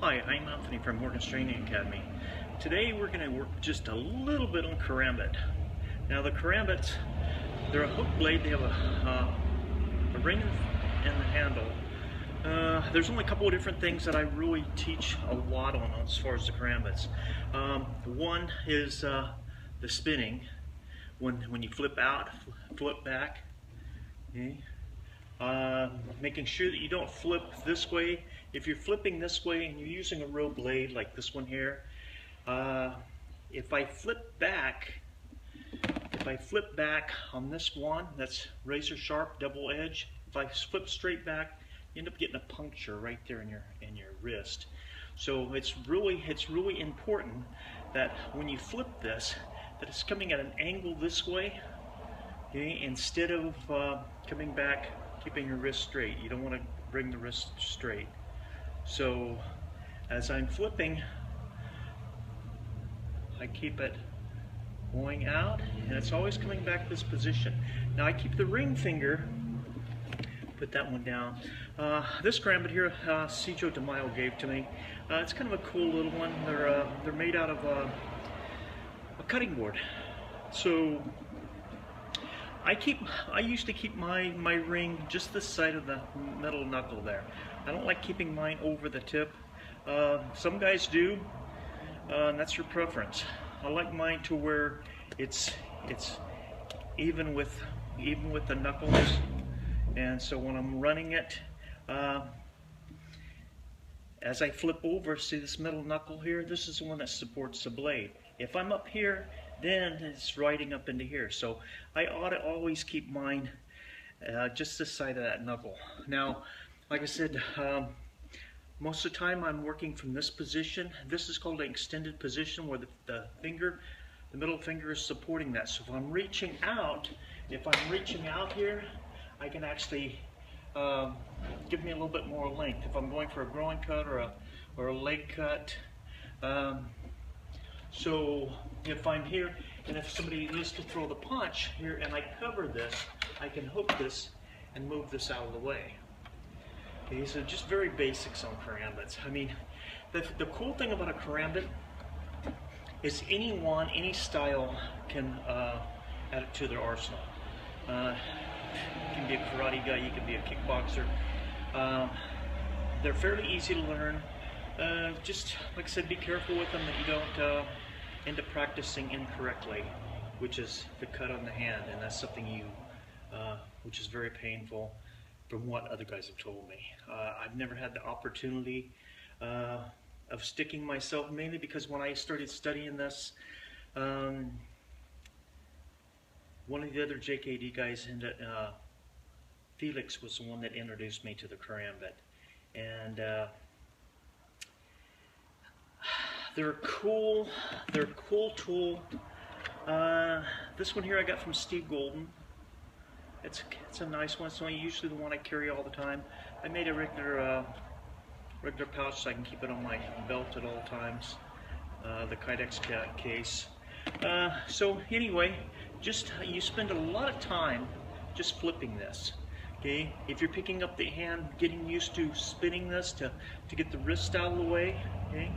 Hi, I'm Anthony from Morgan's Training Academy. Today we're going to work just a little bit on Karambit. Now the Karambits, they're a hook blade. They have a ring in the handle. There's only a couple of different things that I really teach a lot on as far as the Karambits. One is the spinning. When you flip out, flip back. Okay. Making sure that you don't flip this way. If you're flipping this way and you're using a real blade like this one here, if I flip back on this one that's razor sharp double edge, if I flip straight back, you end up getting a puncture right there in your wrist. So it's really important that when you flip this, that it's coming at an angle this way, okay, instead of coming back, keeping your wrist straight. You don't want to bring the wrist straight. So as I'm flipping, I keep it going out, and it's always coming back to this position. Now I keep the ring finger, put that one down. This Karambit here, Joe DeMaio gave to me. It's kind of a cool little one. They're made out of a cutting board. So I used to keep my ring just this side of the middle knuckle there. I don't like keeping mine over the tip. Some guys do, and that's your preference. I like mine to where it's even with the knuckles, and so when I'm running it, as I flip over, see this middle knuckle here? This is the one that supports the blade. If I'm up here, then it's riding up into here. So I ought to always keep mine just this side of that knuckle. Now, like I said, most of the time I'm working from this position. This is called an extended position where the middle finger is supporting that. So if I'm reaching out here, I can actually give me a little bit more length. If I'm going for a groin cut or a leg cut. So if I'm here, and if somebody needs to throw the punch here and I cover this, I can hook this and move this out of the way. Okay, so just very basics on Karambits. I mean, the cool thing about a Karambit is anyone, any style can add it to their arsenal. You can be a karate guy, you can be a kickboxer. They're fairly easy to learn. Just, like I said, be careful with them that you don't end up practicing incorrectly, which is the cut on the hand, and that's something which is very painful from what other guys have told me. I've never had the opportunity of sticking myself, mainly because when I started studying this, one of the other JKD guys, Felix, was the one that introduced me to the Karambit. And they're a cool tool. This one here I got from Steve Golden. It's a nice one. It's not usually the one I carry all the time. I made a regular pouch so I can keep it on my belt at all times. The Kydex case. So anyway, you spend a lot of time just flipping this. Okay, if you're picking up the hand, getting used to spinning this to get the wrist out of the way. Okay,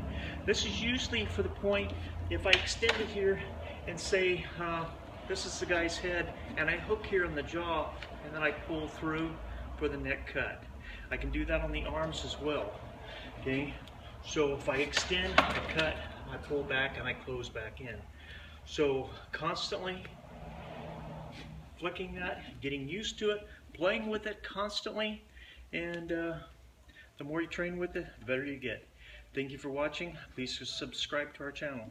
this is usually for the point if I extend it here and say this is the guy's head, and I hook here in the jaw, and then I pull through for the neck cut. I can do that on the arms as well. Okay, so if I extend, I cut, I pull back, and I close back in. So constantly flicking that, getting used to it, playing with it constantly, and the more you train with it, the better you get. Thank you for watching. Please subscribe to our channel.